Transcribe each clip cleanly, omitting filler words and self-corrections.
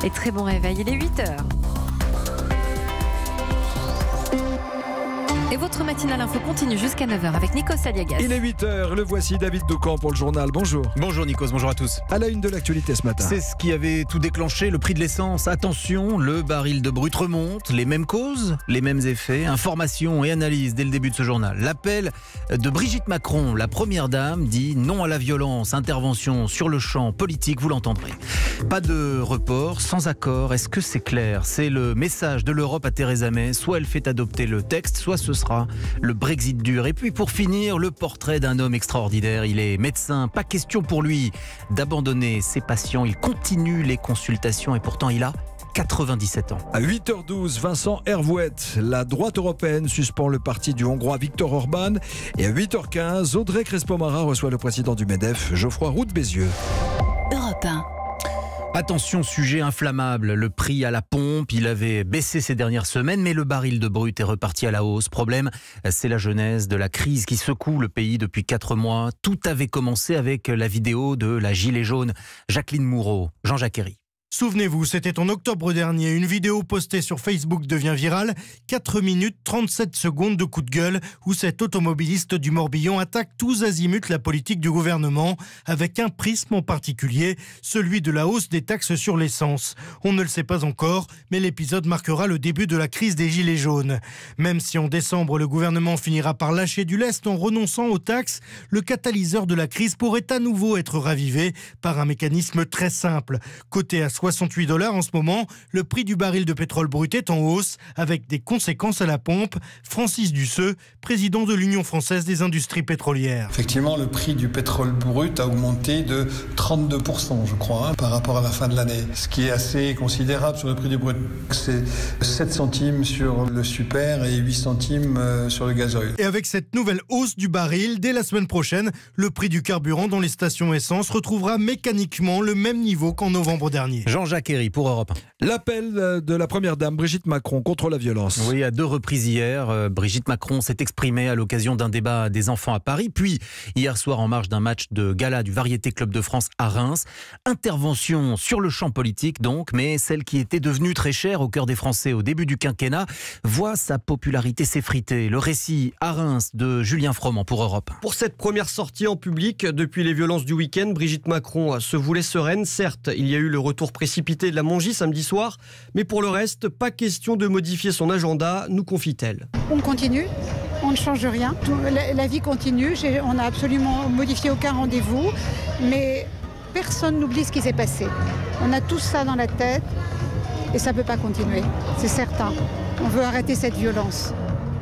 Et très bon réveil, il est 8h. Et votre matinale info continue jusqu'à 9h avec Nikos Aliagas. Il est 8h, le voici David Doucan pour le journal. Bonjour. Bonjour Nikos, bonjour à tous. À la une de l'actualité ce matin. C'est ce qui avait tout déclenché, le prix de l'essence. Attention, le baril de brut remonte, les mêmes causes, les mêmes effets. Information et analyse dès le début de ce journal. L'appel de Brigitte Macron, la première dame, dit non à la violence, intervention sur le champ politique, vous l'entendrez. Pas de report, sans accord, est-ce que c'est clair? C'est le message de l'Europe à Theresa May. Soit elle fait adopter le texte, soit ce sera le Brexit dur. Et puis pour finir, le portrait d'un homme extraordinaire. Il est médecin, pas question pour lui d'abandonner ses patients. Il continue les consultations et pourtant il a 97 ans. À 8h12, Vincent Hervouet, la droite européenne suspend le parti du Hongrois Viktor Orban. Et à 8h15, Audrey Crespo-Mara reçoit le président du MEDEF, Geoffroy Roux de Bézieux. Europe 1. Attention, sujet inflammable, le prix à la pompe, il avait baissé ces dernières semaines, mais le baril de brut est reparti à la hausse. Problème, c'est la genèse de la crise qui secoue le pays depuis 4 mois. Tout avait commencé avec la vidéo de la gilet jaune, Jacqueline Moureau, Jean-Jacques Herry. Souvenez-vous, c'était en octobre dernier. Une vidéo postée sur Facebook devient virale. 4 minutes 37 secondes de coup de gueule où cet automobiliste du Morbihan attaque tous azimuts la politique du gouvernement avec un prisme en particulier, celui de la hausse des taxes sur l'essence. On ne le sait pas encore, mais l'épisode marquera le début de la crise des gilets jaunes. Même si en décembre, le gouvernement finira par lâcher du lest en renonçant aux taxes, le catalyseur de la crise pourrait à nouveau être ravivé par un mécanisme très simple. Coté à $68 en ce moment, le prix du baril de pétrole brut est en hausse avec des conséquences à la pompe. Francis Dusseux, président de l'Union française des industries pétrolières. Effectivement, le prix du pétrole brut a augmenté de 32%, je crois, par rapport à la fin de l'année. Ce qui est assez considérable sur le prix du brut. C'est 7 centimes sur le super et 8 centimes sur le gazoil. Et avec cette nouvelle hausse du baril, dès la semaine prochaine, le prix du carburant dans les stations essence retrouvera mécaniquement le même niveau qu'en novembre dernier. Jean-Jacques Herry pour Europe 1. L'appel de la première dame Brigitte Macron contre la violence. Oui, à 2 reprises hier, Brigitte Macron s'est exprimée à l'occasion d'un débat des enfants à Paris, puis hier soir en marge d'un match de gala du Variété Club de France à Reims. Intervention sur le champ politique donc, mais celle qui était devenue très chère au cœur des Français au début du quinquennat voit sa popularité s'effriter. Le récit à Reims de Julien Froment pour Europe 1. Pour cette première sortie en public depuis les violences du week-end, Brigitte Macron se voulait sereine. Certes, il y a eu le retour précipité de la Mongie samedi soir, mais pour le reste, pas question de modifier son agenda, nous confie-t-elle. On continue, on ne change rien, la vie continue, on n'a absolument modifié aucun rendez-vous, mais personne n'oublie ce qui s'est passé. On a tout ça dans la tête et ça ne peut pas continuer, c'est certain. On veut arrêter cette violence,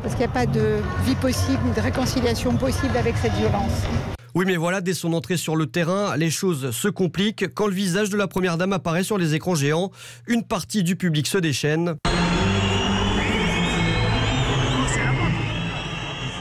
parce qu'il n'y a pas de vie possible, de réconciliation possible avec cette violence. Oui, mais voilà, dès son entrée sur le terrain, les choses se compliquent. Quand le visage de la première dame apparaît sur les écrans géants, une partie du public se déchaîne.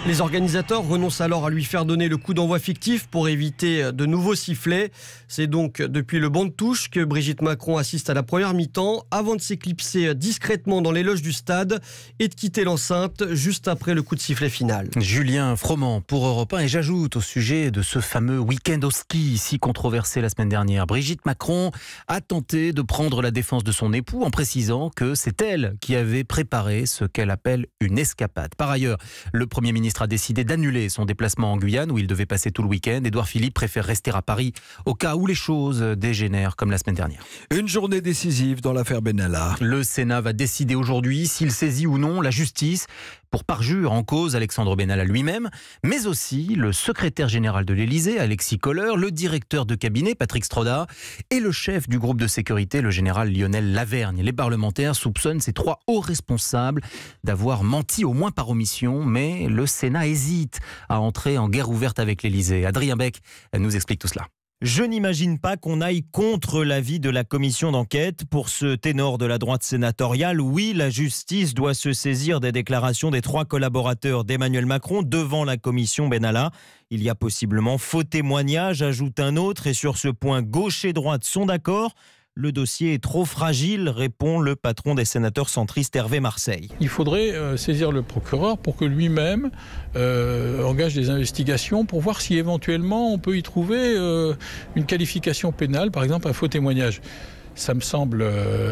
Les organisateurs renoncent alors à lui faire donner le coup d'envoi fictif pour éviter de nouveaux sifflets. C'est donc depuis le banc de touche que Brigitte Macron assiste à la première mi-temps avant de s'éclipser discrètement dans les loges du stade et de quitter l'enceinte juste après le coup de sifflet final. Julien Froment pour Europe 1 et j'ajoute au sujet de ce fameux week-end au ski si controversé la semaine dernière. Brigitte Macron a tenté de prendre la défense de son époux en précisant que c'est elle qui avait préparé ce qu'elle appelle une escapade. Par ailleurs, le Premier ministre a décidé d'annuler son déplacement en Guyane où il devait passer tout le week-end. Édouard Philippe préfère rester à Paris au cas où les choses dégénèrent comme la semaine dernière. Une journée décisive dans l'affaire Benalla. Le Sénat va décider aujourd'hui s'il saisit ou non la justice pour parjure en cause Alexandre Benalla lui-même, mais aussi le secrétaire général de l'Élysée, Alexis Kohler, le directeur de cabinet, Patrick Stroda, et le chef du groupe de sécurité, le général Lionel Lavergne. Les parlementaires soupçonnent ces 3 hauts responsables d'avoir menti au moins par omission, mais le Sénat hésite à entrer en guerre ouverte avec l'Élysée. Adrien Beck nous explique tout cela. Je n'imagine pas qu'on aille contre l'avis de la commission d'enquête. Pour ce ténor de la droite sénatoriale, oui, la justice doit se saisir des déclarations des 3 collaborateurs d'Emmanuel Macron devant la commission Benalla. Il y a possiblement faux témoignage, ajoute un autre, et sur ce point, gauche et droite sont d'accord. Le dossier est trop fragile, répond le patron des sénateurs centristes Hervé Marseille. Il faudrait saisir le procureur pour que lui-même engage des investigations pour voir si éventuellement on peut y trouver une qualification pénale, par exemple un faux témoignage. ça me semble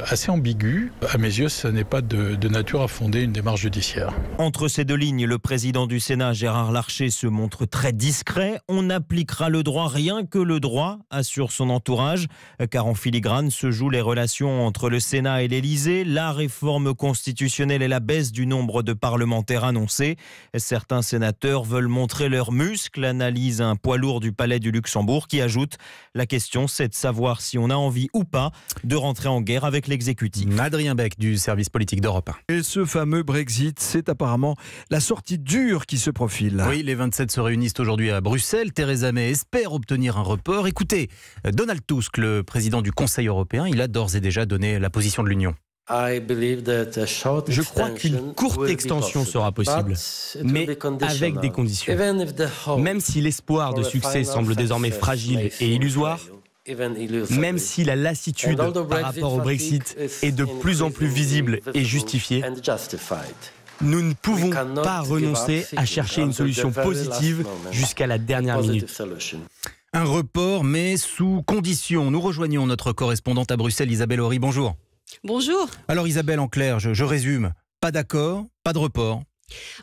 assez ambigu. À mes yeux, ça n'est pas de nature à fonder une démarche judiciaire. Entre ces deux lignes, le président du Sénat, Gérard Larcher, se montre très discret. On appliquera le droit, rien que le droit, assure son entourage, car en filigrane se jouent les relations entre le Sénat et l'Élysée, la réforme constitutionnelle et la baisse du nombre de parlementaires annoncés. Certains sénateurs veulent montrer leurs muscles, analyse un poids lourd du Palais du Luxembourg qui ajoute « La question, c'est de savoir si on a envie ou pas de rentrer en guerre avec l'exécutif. » Adrien Beck du service politique d'Europe 1. Et ce fameux Brexit, c'est apparemment la sortie dure qui se profile. Oui, les 27 se réunissent aujourd'hui à Bruxelles. Theresa May espère obtenir un report. Écoutez, Donald Tusk, le président du Conseil européen, il a d'ores et déjà donné la position de l'Union. Je crois qu'une courte extension sera possible, mais avec des conditions. Même si l'espoir de succès semble désormais fragile et illusoire, même si la lassitude par rapport au Brexit est de plus en plus visible et justifiée, nous ne pouvons pas renoncer à chercher une solution positive jusqu'à la dernière minute. Un report, mais sous condition. Nous rejoignons notre correspondante à Bruxelles, Isabelle Horry. Bonjour. Bonjour. Alors Isabelle, en clair, je résume. Pas d'accord, pas de report.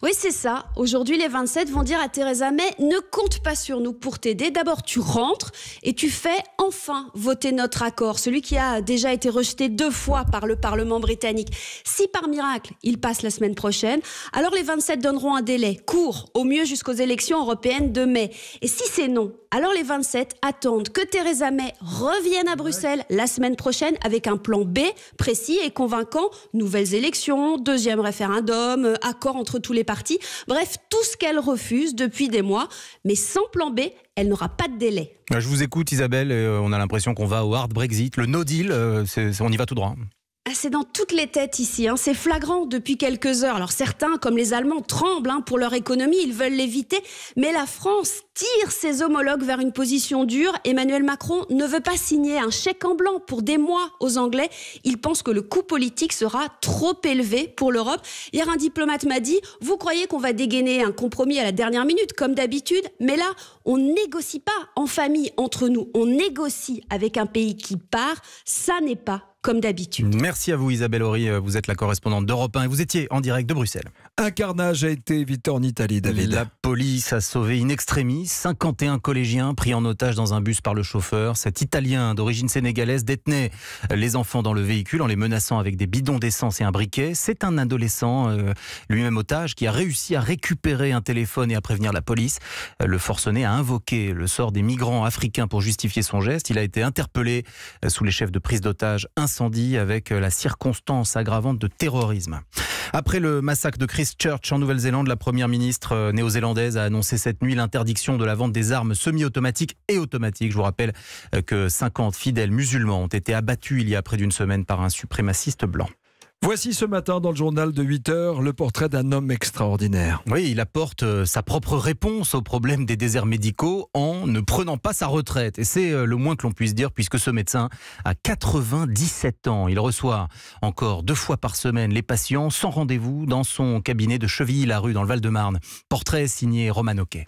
Oui, c'est ça. Aujourd'hui, les 27 vont dire à Theresa May, ne compte pas sur nous pour t'aider. D'abord, tu rentres et tu fais enfin voter notre accord, celui qui a déjà été rejeté 2 fois par le Parlement britannique. Si par miracle, il passe la semaine prochaine, alors les 27 donneront un délai court, au mieux jusqu'aux élections européennes de mai. Et si c'est non, alors les 27 attendent que Theresa May revienne à Bruxelles la semaine prochaine avec un plan B précis et convaincant. Nouvelles élections, 2e référendum, accord entre tous les partis. Bref, tout ce qu'elle refuse depuis des mois. Mais sans plan B, elle n'aura pas de délai. Je vous écoute Isabelle, on a l'impression qu'on va au hard Brexit. Le no deal, on y va tout droit. C'est dans toutes les têtes ici, c'est flagrant depuis quelques heures. Alors certains, comme les Allemands, tremblent pour leur économie, ils veulent l'éviter. Mais la France tire ses homologues vers une position dure. Emmanuel Macron ne veut pas signer un chèque en blanc pour des mois aux Anglais. Il pense que le coût politique sera trop élevé pour l'Europe. Hier, un diplomate m'a dit « Vous croyez qu'on va dégainer un compromis à la dernière minute, comme d'habitude ? Mais là, on négocie pas en famille entre nous. On négocie avec un pays qui part. Ça n'est pas comme d'habitude. » Merci à vous Isabelle Horry, vous êtes la correspondante d'Europe 1 et vous étiez en direct de Bruxelles. Un carnage a été évité en Italie, David. La police a sauvé in extremis 51 collégiens pris en otage dans un bus par le chauffeur. Cet Italien d'origine sénégalaise détenait les enfants dans le véhicule en les menaçant avec des bidons d'essence et un briquet. C'est un adolescent, lui-même otage, qui a réussi à récupérer un téléphone et à prévenir la police. Le forcené a invoqué le sort des migrants africains pour justifier son geste. Il a été interpellé sous les chefs de prise d'otage incendie avec la circonstance aggravante de terrorisme. Après le massacre de Christchurch en Nouvelle-Zélande, la première ministre néo-zélandaise a annoncé cette nuit l'interdiction de la vente des armes semi-automatiques et automatiques. Je vous rappelle que 50 fidèles musulmans ont été abattus il y a près d'une semaine par un suprémaciste blanc. Voici ce matin dans le journal de 8h le portrait d'un homme extraordinaire. Oui, il apporte sa propre réponse au problème des déserts médicaux en ne prenant pas sa retraite. Et c'est le moins que l'on puisse dire puisque ce médecin a 97 ans. Il reçoit encore 2 fois par semaine les patients sans rendez-vous dans son cabinet de Chevilly-la-Rue dans le Val-de-Marne. Portrait signé Roman Oquet.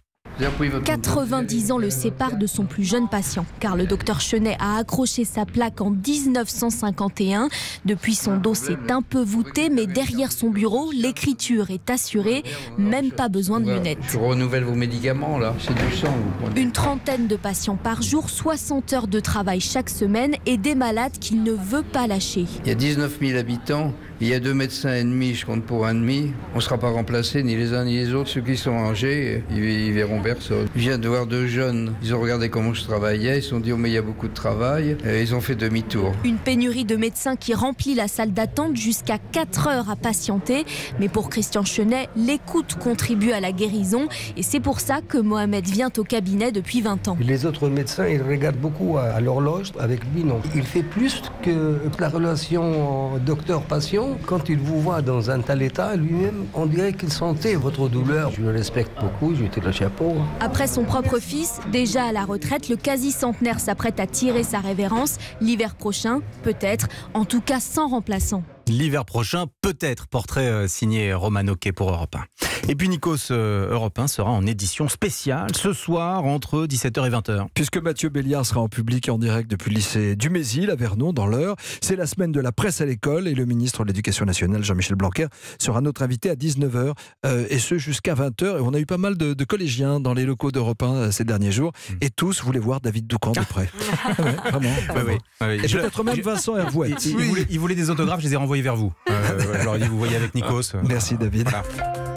90 ans le séparent de son plus jeune patient, car le docteur Chenet a accroché sa plaque en 1951. Depuis, son dos s'est un peu voûté, mais derrière son bureau, l'écriture est assurée, même pas besoin de lunettes. Je renouvelle vos médicaments, là, c'est du sang. Une trentaine de patients par jour, 60 heures de travail chaque semaine et des malades qu'il ne veut pas lâcher. Il y a 19 000 habitants, il y a 2 médecins et demi, je compte pour un demi. On ne sera pas remplacés, ni les uns ni les autres. Ceux qui sont âgés, ils verront personne. Je viens de voir 2 jeunes, ils ont regardé comment je travaillais, ils se sont dit oh mais il y a beaucoup de travail, et ils ont fait demi-tour. Une pénurie de médecins qui remplit la salle d'attente jusqu'à 4 heures à patienter. Mais pour Christian Chenet, l'écoute contribue à la guérison et c'est pour ça que Mohamed vient au cabinet depuis 20 ans. Les autres médecins, ils regardent beaucoup à l'horloge, avec lui non. Il fait plus que la relation docteur-patient. Quand il vous voit dans un tel état, lui-même, on dirait qu'il sentait votre douleur. Je le respecte beaucoup, je lui tire le chapeau. Après son propre fils, déjà à la retraite, le quasi-centenaire s'apprête à tirer sa révérence. L'hiver prochain, peut-être, en tout cas sans remplaçant. L'hiver prochain, peut-être. Portrait signé Roman Oquet pour Europe 1. Et puis Nikos, Europe 1 sera en édition spéciale ce soir entre 17h et 20h. Puisque Mathieu Béliard sera en public et en direct depuis le lycée du Mésil à Vernon dans l'Eure. C'est la semaine de la presse à l'école et le ministre de l'Éducation nationale Jean-Michel Blanquer sera notre invité à 19h et ce jusqu'à 20h. Et on a eu pas mal de collégiens dans les locaux d'Europe 1 ces derniers jours et tous voulaient voir David Doucan de près. Ouais, vraiment. Et peut-être même Vincent Hervouet. Il voulait des autographes, je les ai renvoyés vers vous. Je leur ai dit, vous voyez avec Nikos. Merci David. Voilà.